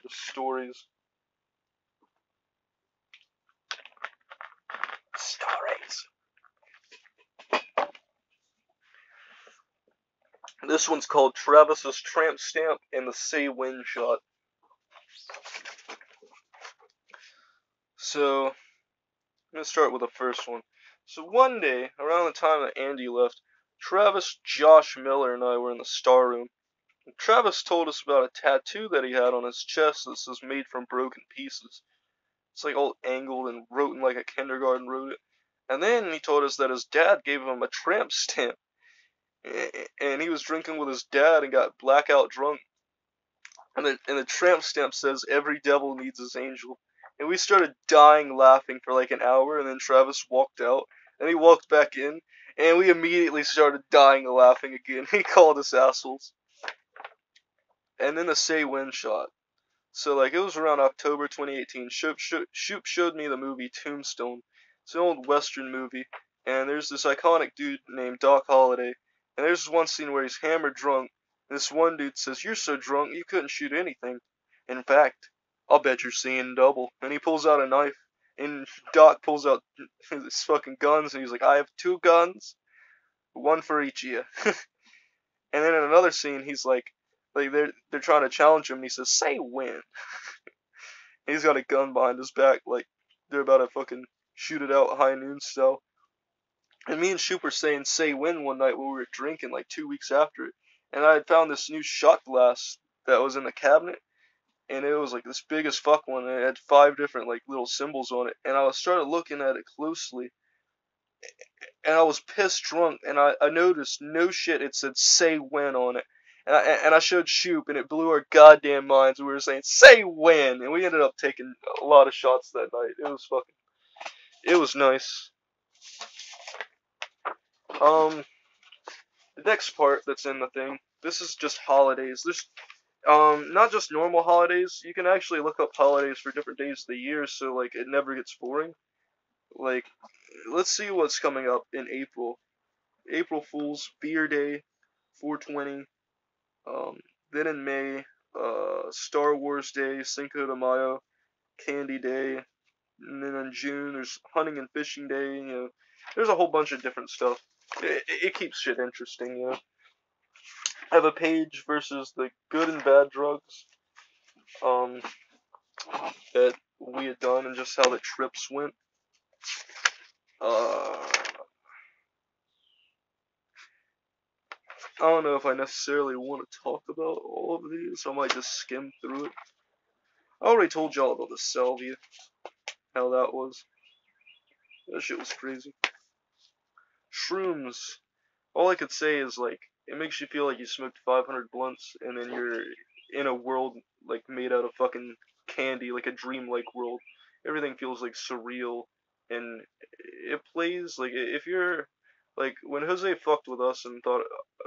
the stories. Stories. This one's called Travis's Tramp Stamp and the Say When Shot. So, I'm going to start with the first one. So one day, around the time that Andy left, Travis, Josh Miller, and I were in the Star Room. And Travis told us about a tattoo that he had on his chest that says made from broken pieces. It's like all angled and written like a kindergarten wrote it. And then he told us that his dad gave him a tramp stamp. And he was drinking with his dad and got blackout drunk. And the tramp stamp says every devil needs his angel. And we started dying laughing for like an hour, and then Travis walked out, and he walked back in, and we immediately started dying laughing again. He called us assholes. And then the Say When shot. So like it was around October 2018. Shoop showed me the movie Tombstone. It's an old Western movie, and there's this iconic dude named Doc Holliday. And there's one scene where he's hammered drunk. And this one dude says, "You're so drunk you couldn't shoot anything. In fact, I'll bet you're seeing double." And he pulls out a knife, and Doc pulls out his fucking guns, and he's like, "I have 2 guns, one for each of you." And then in another scene, he's like they're trying to challenge him, and he says, "Say when." He's got a gun behind his back, like they're about to fucking shoot it out high noon style. And me and Shoop were saying "Say when" one night when we were drinking, like 2 weeks after it. And I had found this new shot glass that was in the cabinet, and it was like this big as fuck one, and it had 5 different like little symbols on it. And I started looking at it closely, and I was pissed drunk, and I noticed, no shit, it said "Say when" on it. And I showed Shoop, and it blew our goddamn minds. We were saying "Say when," and we ended up taking a lot of shots that night. It was nice. The next part that's in the thing, this is just holidays. There's not just normal holidays. You can actually look up holidays for different days of the year, so like it never gets boring. Like, let's see what's coming up in April. April Fool's, Beer Day, 420. Um, then in May, Star Wars Day, Cinco de Mayo, Candy Day. And then in June, there's Hunting and Fishing Day. You know, there's a whole bunch of different stuff. It keeps shit interesting, you know. I have a page versus the good and bad drugs um, that we had done and just how the trips went. I don't know if I necessarily want to talk about all of these. I might just skim through it. I already told y'all about the salvia, how that was. That shit was crazy. Shrooms. All I could say is like it makes you feel like you smoked 500 blunts and then you're in a world like made out of fucking candy, like a dreamlike world. Everything feels like surreal, and it plays like if you're like when Jose fucked with us and thought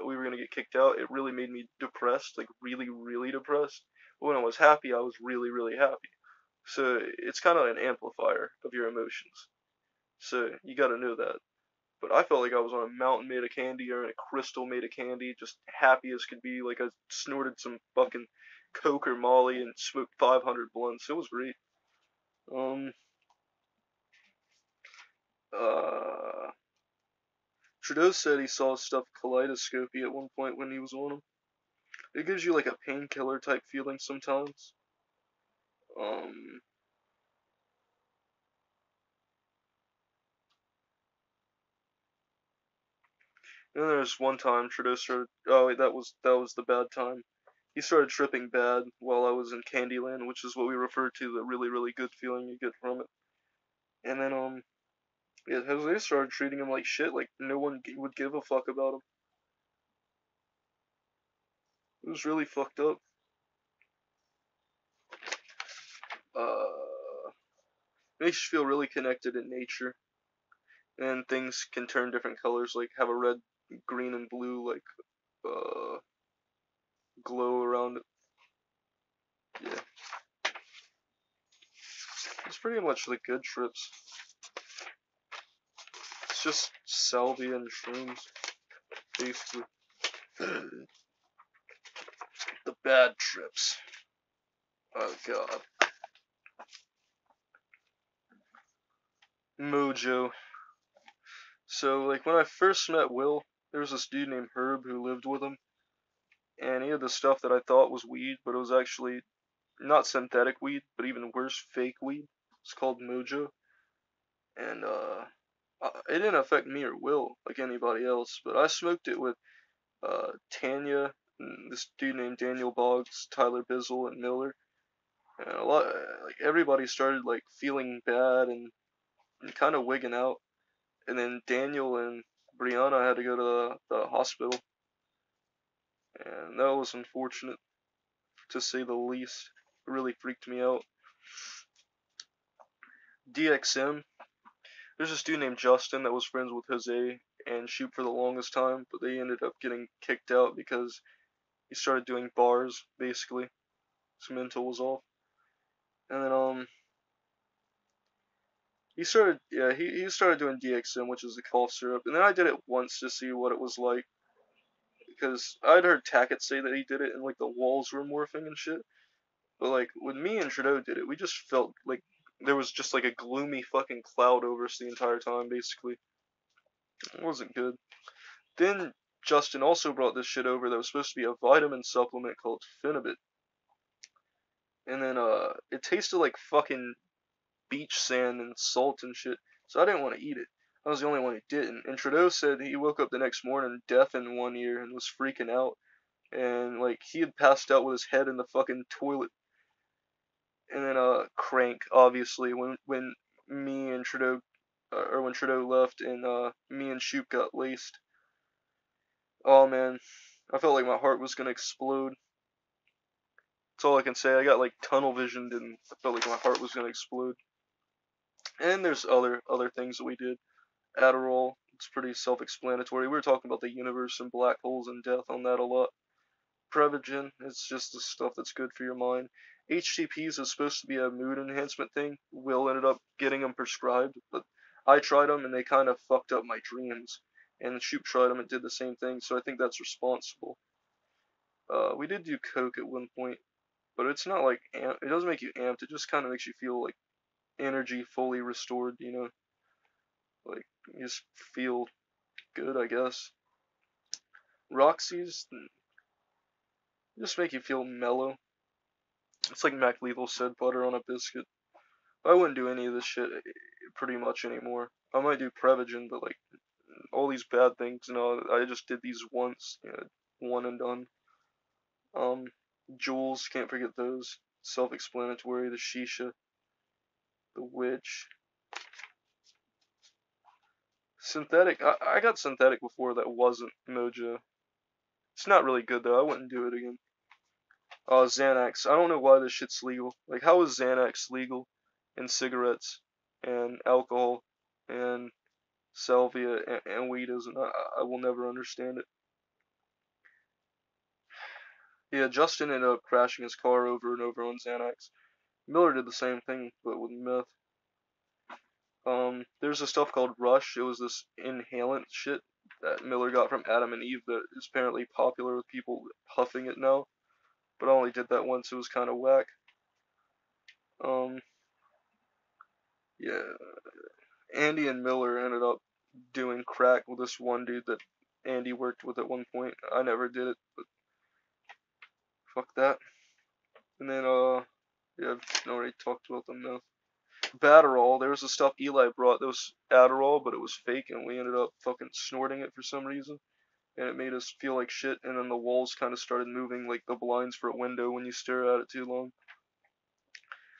we were gonna get kicked out, it really made me depressed, like really, really depressed. But when I was happy, I was really, really happy. So it's kind of an amplifier of your emotions. So you got to know that. But I felt like I was on a mountain made of candy or in a crystal made of candy, just happy as could be. Like I snorted some fucking coke or Molly and smoked 500 blunts. It was great. Um, uh, Trudeau said he saw stuff kaleidoscopy at one point when he was on them. It gives you like a painkiller type feeling sometimes. Um, and then there's one time Trudeau started. Oh, wait, that was the bad time. He started tripping bad while I was in Candyland, which is what we refer to the really, really good feeling you get from it. And then yeah, Jose started treating him like shit, like no one would give a fuck about him. It was really fucked up. Makes you feel really connected in nature, and things can turn different colors, like have a red, green, and blue like uh glow around it. Yeah, it's pretty much the good trips. It's just salvia and shrooms, basically. The bad trips. Oh god. Mojo. So, like, when I first met Will, there was this dude named Herb who lived with him, and he had this stuff that I thought was weed, but it was actually not synthetic weed, but even worse, fake weed. It's called Mojo, and it didn't affect me or Will like anybody else, but I smoked it with Tanya, and this dude named Daniel Boggs, Tyler Bizzle, and Miller, and a lot like everybody started like feeling bad and kind of wigging out, and then Daniel and Brianna had to go to the hospital, and that was unfortunate to say the least. It really freaked me out. DXM. There's this dude named Justin that was friends with Jose and Shoot for the longest time, but they ended up getting kicked out because he started doing bars, basically. His mental was off. And then he started doing DXM, which is the cough syrup. And then I did it once to see what it was like, because I'd heard Tackett say that he did it and like the walls were morphing and shit. But like when me and Trudeau did it, we just felt like there was just like a gloomy fucking cloud over us the entire time, basically. It wasn't good. Then Justin also brought this shit over that was supposed to be a vitamin supplement called Finibit. And then it tasted like fucking beach sand and salt and shit. So I didn't want to eat it. I was the only one who didn't. And Trudeau said he woke up the next morning deaf in one ear and was freaking out. And like he had passed out with his head in the fucking toilet. And then Crank, obviously, when me and Trudeau or when Trudeau left and me and Shoop got laced. Oh man, I felt like my heart was gonna explode. That's all I can say. I got like tunnel visioned and I felt like my heart was gonna explode. And there's other things that we did. Adderall, it's pretty self-explanatory. We were talking about the universe and black holes and death on that a lot. Prevagen, it's just the stuff that's good for your mind. HTPs is supposed to be a mood enhancement thing. Will ended up getting them prescribed, but I tried them and they kind of fucked up my dreams. And Shoop tried them and did the same thing, so I think that's responsible. We did do coke at one point, but it's not like it doesn't make you amped. It just kind of makes you feel like energy fully restored. You know, like you just feel good, I guess. Roxy's just make you feel mellow. It's like Mac Lethal said, butter on a biscuit. I wouldn't do any of this shit pretty much anymore. I might do Prevagen, but like all these bad things, I just did these once, one and done. Jules, can't forget those. Self-explanatory. The shisha, the witch. Synthetic. I got synthetic before that wasn't Mojo. It's not really good though. I wouldn't do it again. Xanax. I don't know why this shit's legal. Like, how is Xanax legal in cigarettes and alcohol and salvia and weed isn't? I will never understand it. Yeah, Justin ended up crashing his car over and over on Xanax. Miller did the same thing, but with meth. There's this stuff called Rush. It was this inhalant shit that Miller got from Adam and Eve that is apparently popular with people huffing it now. But I only did that once. It was kind of whack. Um, yeah, Andy and Miller ended up doing crack with this one dude that Andy worked with at one point. I never did it, but fuck that. And then, yeah, I've already talked about them now. Adderall, there was the stuff Eli brought that was Adderall, but it was fake, and we ended up fucking snorting it for some reason. And it made us feel like shit, and then the walls kind of started moving like the blinds for a window when you stare at it too long.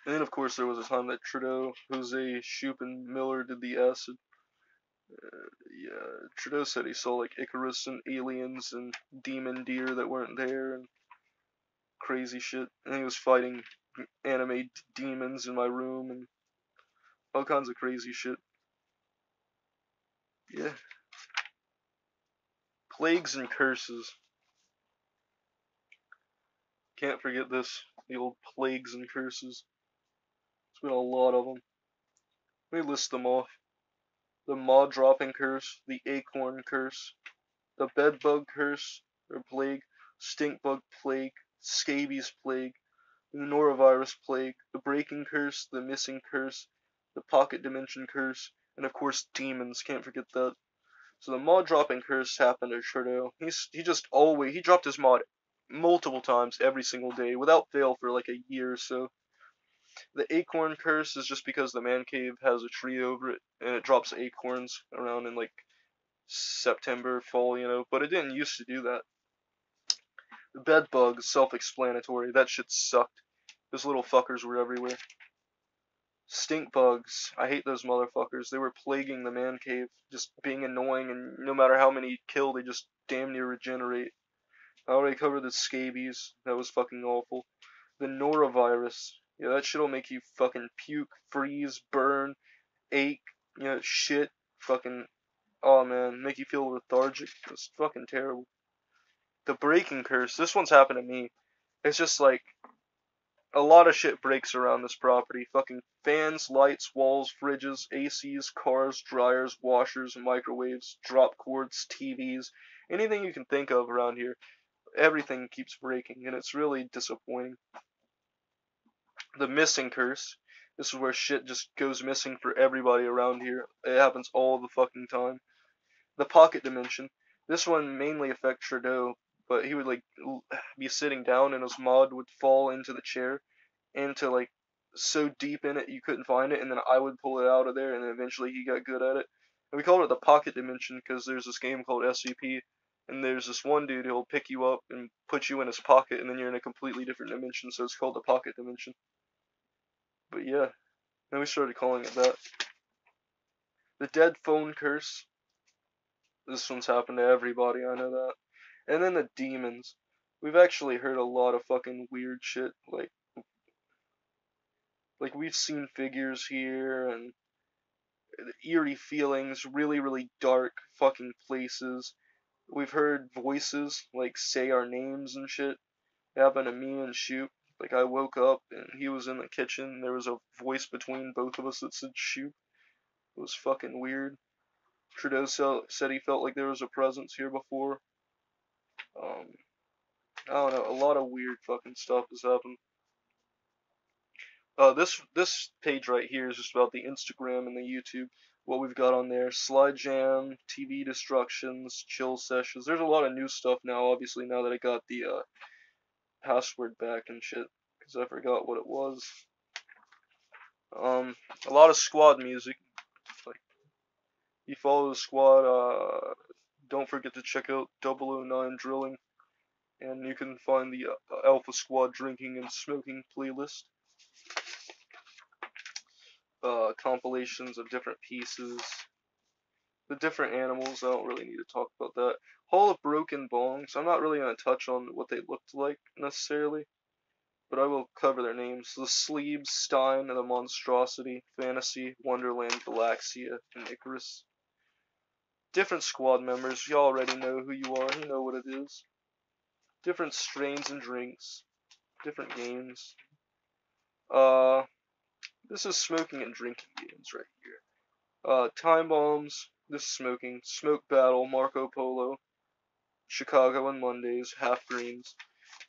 And then, of course, there was a time that Trudeau, Jose, Shoop, and Miller did the acid. Yeah, Trudeau said he saw like Icarus and aliens and demon deer that weren't there and crazy shit. And he was fighting anime demons in my room and all kinds of crazy shit. Yeah. Plagues and curses. Can't forget this. The old plagues and curses. There's been a lot of them. Let me list them off. The maw dropping curse, the acorn curse, the bedbug curse or plague, stink bug plague, scabies plague, the norovirus norovirus plague, the breaking curse, the missing curse, the pocket dimension curse, and of course demons, can't forget that. So the mod dropping curse happened to Trudeau. He dropped his mod multiple times every single day without fail for like a year or so. The acorn curse is just because the man cave has a tree over it and it drops acorns around in like September, fall, but it didn't used to do that. The bed bugs, self-explanatory. That shit sucked. Those little fuckers were everywhere. Stink bugs. I hate those motherfuckers. They were plaguing the man cave, just being annoying, and no matter how many you kill, they just damn near regenerate. I already covered the scabies. That was fucking awful. The norovirus. Yeah, that shit'll make you fucking puke, freeze, burn, ache, shit. Fucking, oh man, make you feel lethargic. It's fucking terrible. The breaking curse. This one's happened to me. It's just like, a lot of shit breaks around this property. Fucking fans, lights, walls, fridges, ACs, cars, dryers, washers, microwaves, drop cords, TVs, anything you can think of around here. Everything keeps breaking, and it's really disappointing. The missing curse. This is where shit just goes missing for everybody around here. It happens all the fucking time. The pocket dimension. This one mainly affects Trudeau, but he would like be sitting down and his mod would fall into the chair, into like so deep in it you couldn't find it, and then I would pull it out of there, and then eventually he got good at it. And we called it the pocket dimension because there's this game called SCP, and there's this one dude who'll pick you up and put you in his pocket, and then you're in a completely different dimension, so it's called the pocket dimension. But yeah, then we started calling it that. The dead phone curse. This one's happened to everybody, I know that. And then the demons. We've actually heard a lot of fucking weird shit, like we've seen figures here and eerie feelings, really, really dark fucking places. We've heard voices, like, say our names and shit. It happened to me and Shoot. Like, I woke up and he was in the kitchen. There was a voice between both of us that said Shoot. It was fucking weird. Trudeau said he felt like there was a presence here before. I don't know. A lot of weird fucking stuff has happened. This page right here is just about the Instagram and the YouTube. What we've got on there: Slide Jam, TV Destructions, Chill Sessions. There's a lot of new stuff now. Obviously, now that I got the password back and shit, because I forgot what it was. A lot of squad music. Like, you follow the squad. Don't forget to check out 009 Drilling, and you can find the Alpha Squad Drinking and Smoking playlist. Compilations of different pieces. The different animals, I don't really need to talk about that. Hall of Broken Bongs, I'm not really going to touch on what they looked like, necessarily, but I will cover their names. The Sleeves, Stein, the Monstrosity, Fantasy, Wonderland, Galaxia, and Icarus. Different squad members, you already know who you are, you know what it is. Different strains and drinks. Different games. This is smoking and drinking games right here. Time Bombs, this is smoking. Smoke Battle, Marco Polo, Chicago and Mondays, Half Greens.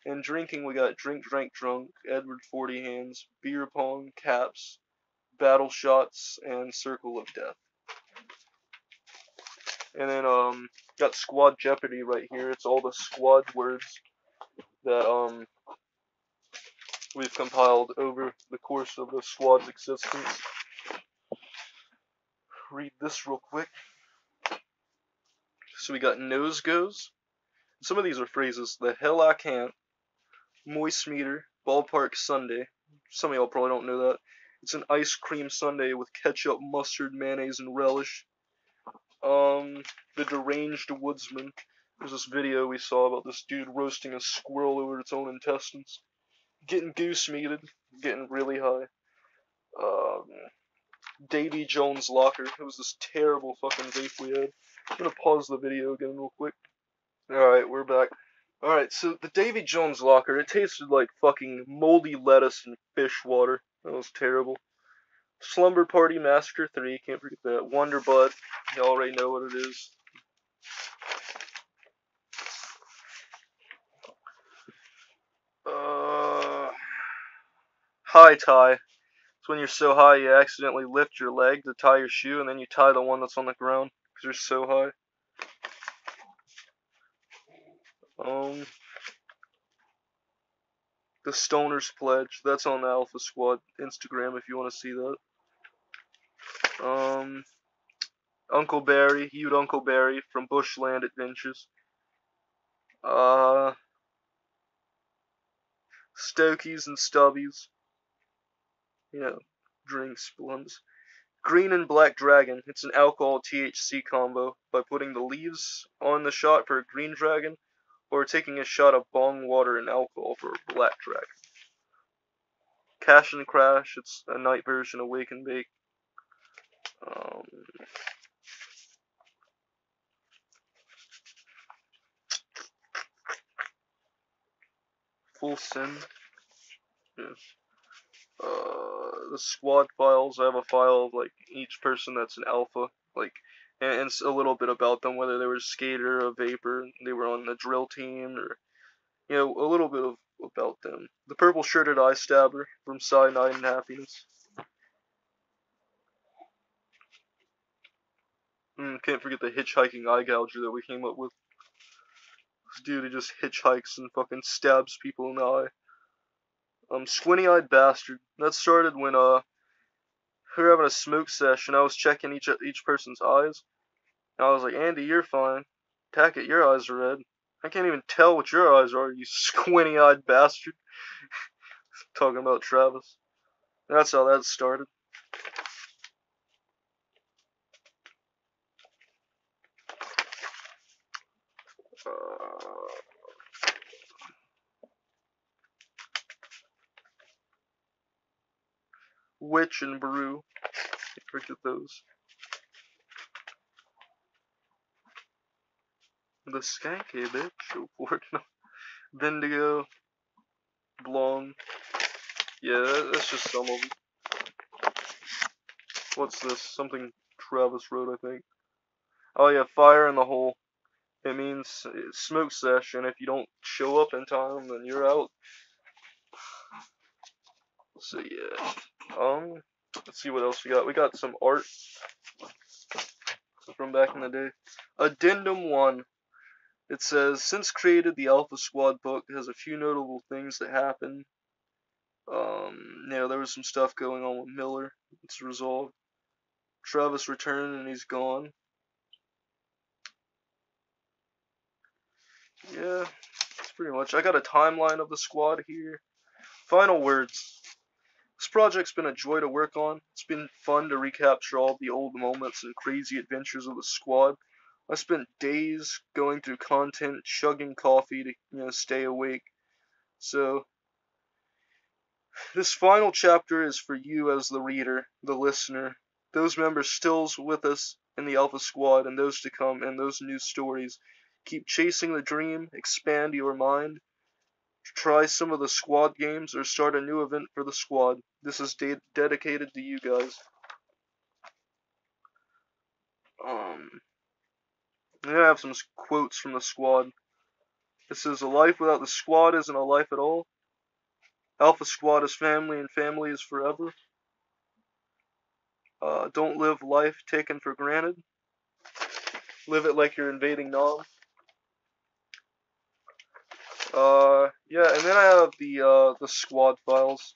And drinking, we got Drink, Drank, Drunk, Edward 40 Hands, Beer Pong, Caps, Battle Shots, and Circle of Death. And then, got Squad Jeopardy right here. It's all the squad words that, we've compiled over the course of the squad's existence. Read this real quick. So we got Nose Goes. Some of these are phrases. The hell I can't. Moist Meter. Ballpark Sunday. Some of y'all probably don't know that. It's an ice cream sundae with ketchup, mustard, mayonnaise, and relish. The Deranged Woodsman. There's this video we saw about this dude roasting a squirrel over its own intestines. Getting goose meated. Getting really high. Davy Jones Locker. It was this terrible fucking vape we had. I'm gonna pause the video again real quick. Alright, we're back. Alright, so the Davy Jones Locker, it tasted like fucking moldy lettuce and fish water. That was terrible. Slumber Party Massacre 3, can't forget that. Wonder Bud, you already know what it is. high tie. It's when you're so high you accidentally lift your leg to tie your shoe, and then you tie the one that's on the ground because you're so high. The Stoner's Pledge. That's on the Alpha Squad Instagram if you want to see that. Uncle Barry, Huge Uncle Barry from Bushland Adventures. Stokies and Stubbies. You know, drinks, blunts. Green and Black Dragon. It's an alcohol THC combo by putting the leaves on the shot for a green dragon or taking a shot of bong water and alcohol for a black dragon. Cash and Crash. It's a night version of Wake and Bake. Full Sin. Yeah. The squad files. I have a file of like each person that's an alpha, like, and a little bit about them, whether they were a skater, a vapor, they were on the drill team, or a little bit of about them. The purple shirted eye stabber from Cyanide and Happiness. Can't forget the hitchhiking eye gouger that we came up with. This dude who just hitchhikes and fucking stabs people in the eye. Squinty-eyed bastard. That started when we were having a smoke session. I was checking each person's eyes. And I was like, Andy, you're fine. Tackett, your eyes are red. I can't even tell what your eyes are, you squinty-eyed bastard. Talking about Travis. That's how that started. Witch and Brew. Forget those. The Skanky bitch. Vindigo. Blonde. Yeah, that's just some of them. What's this? Something Travis wrote, I think. Oh yeah, Fire in the Hole. It means smoke session. If you don't show up in time, then you're out. So yeah. Let's see what else we got. We got some art from back in the day. Addendum 1. It says, since created, the Alpha Squad book has a few notable things that happen. There was some stuff going on with Miller. It's resolved. Travis returned and he's gone. Yeah, that's pretty much. I got a timeline of the squad here. Final words. This project's been a joy to work on. It's been fun to recapture all the old moments and crazy adventures of the squad. I spent days going through content, chugging coffee to stay awake. So this final chapter is for you as the reader, the listener, those members still with us in the Alpha Squad and those to come and those new stories. Keep chasing the dream, expand your mind, try some of the squad games, or start a new event for the squad. This is dedicated to you guys. I'm gonna have some quotes from the squad. This is, a life without the squad isn't a life at all. Alpha Squad is family and family is forever. Don't live life taken for granted. Live it like you're invading Nam. Yeah, and then I have the squad files.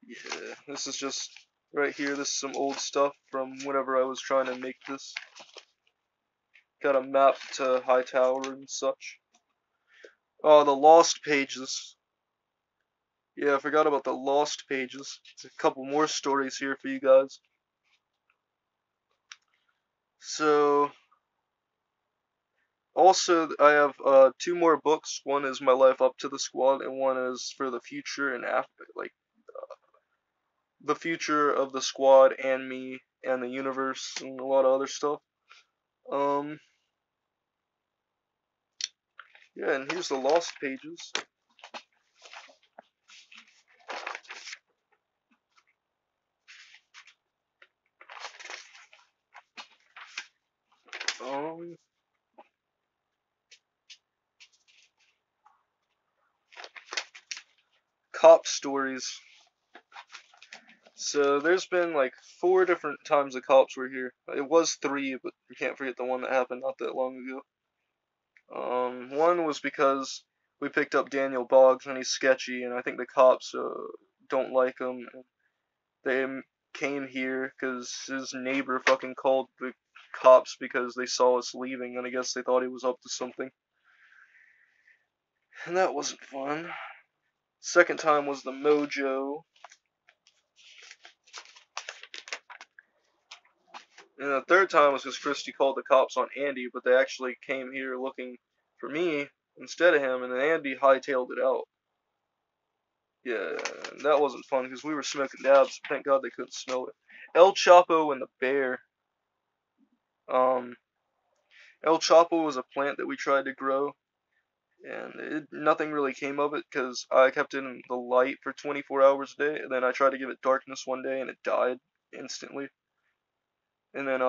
Yeah, this is just right here. This is some old stuff from whenever I was trying to make this. Got a map to Hightower and such. Oh, the Lost Pages. Yeah, I forgot about the Lost Pages. There's a couple more stories here for you guys. So, also, I have 2 more books. One is My Life Up to the Squad, and one is for the future and after, like, the future of the squad and me and the universe and a lot of other stuff. Yeah, and here's the Lost Pages. cop stories. So there's been like 4 different times the cops were here. It was 3, but you can't forget the one that happened not that long ago. One was because we picked up Daniel Boggs and he's sketchy, and I think the cops don't like him. And they came here because his neighbor fucking called the cops because they saw us leaving, and I guess they thought he was up to something. And that wasn't fun. Second time was the Mojo. And the third time was because Christy called the cops on Andy, but they actually came here looking for me instead of him, and then Andy hightailed it out. Yeah, that wasn't fun because we were smoking dabs. Thank God they couldn't smell it. El Chapo and the Bear. El Chapo was a plant that we tried to grow, and nothing really came of it because I kept it in the light for 24 hours a day, and then I tried to give it darkness one day, and it died instantly. And then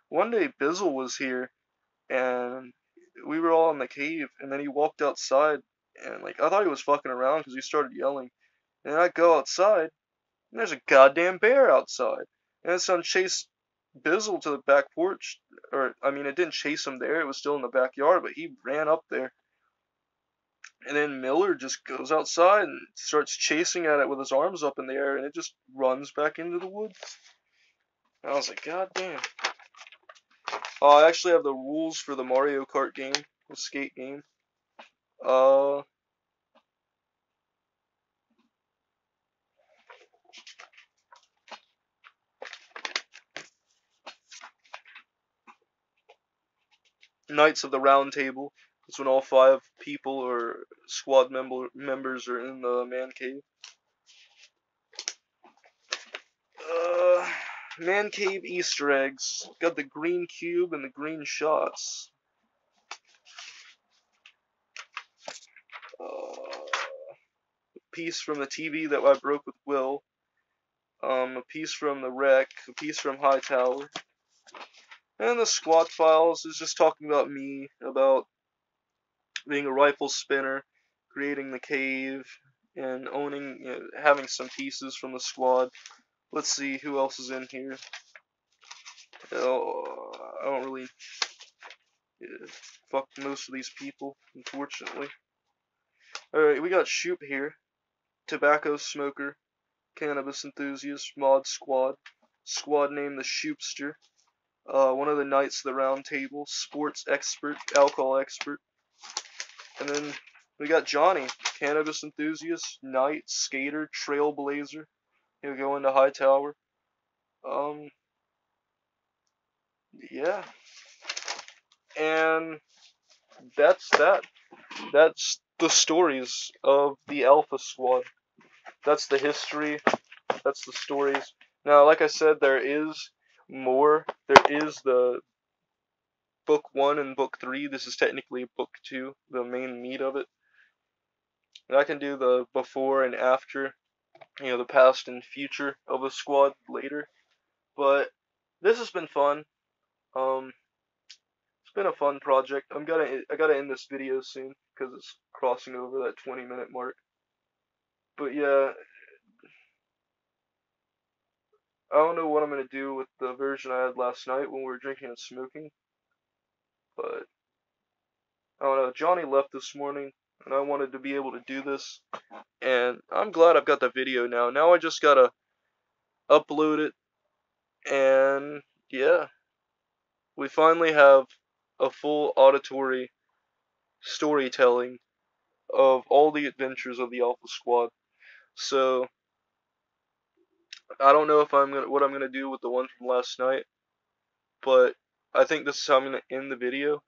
one day Bizzle was here, and we were all in the cave, and then he walked outside, and like I thought he was fucking around because he started yelling, and then I go outside, and there's a goddamn bear outside, and his son chased Bizzle to the back porch, or I mean it didn't chase him there, it was still in the backyard, but he ran up there, and then Miller just goes outside and starts chasing at it with his arms up in the air, and it just runs back into the woods. And I was like, God damn. I actually have the rules for the Mario Kart game, the skate game. Knights of the Round Table. It's when all 5 people or squad members are in the man cave. Man cave Easter eggs. Got the green cube and the green shots. A piece from the TV that I broke with Will. A piece from the wreck. A piece from Hightower. And the squad files is just talking about me, about being a rifle spinner, creating the cave, and owning, having some pieces from the squad. Let's see who else is in here. Oh, I don't really fuck most of these people, unfortunately. Alright, we got Shoop here. Tobacco smoker, cannabis enthusiast, mod squad. Squad named the Shoopster. One of the Knights of the Round Table, sports expert, alcohol expert. And then we got Johnny, cannabis enthusiast, knight, skater, trailblazer. He'll go into Hightower. Yeah. And that's that. That's the stories of the Alpha Squad. That's the history. That's the stories. Now, like I said, there is more. There is the book 1 and book 3. This is technically book 2, the main meat of it. And I can do the before and after, the past and future of the squad later. But this has been fun. It's been a fun project. I gotta end this video soon because it's crossing over that 20-minute mark. But yeah, I don't know what I'm gonna do with the version I had last night when we were drinking and smoking. But I don't know. Johnny left this morning, and I wanted to be able to do this. And I'm glad I've got the video now. Now I just gotta upload it, and yeah, we finally have a full auditory storytelling of all the adventures of the Alpha Squad. So I don't know if what I'm gonna do with the one from last night, but I think this is how I'm gonna end the video.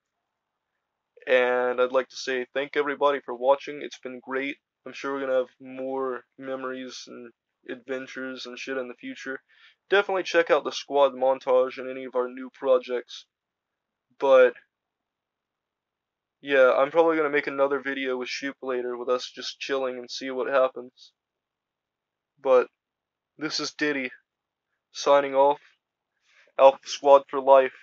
And I'd like to say thank everybody for watching. It's been great. I'm sure we're gonna have more memories and adventures and shit in the future. Definitely check out the squad montage and any of our new projects. But yeah, I'm probably gonna make another video with Shoop later with us just chilling and see what happens. But this is Diddy signing off. Alpha Squad for life.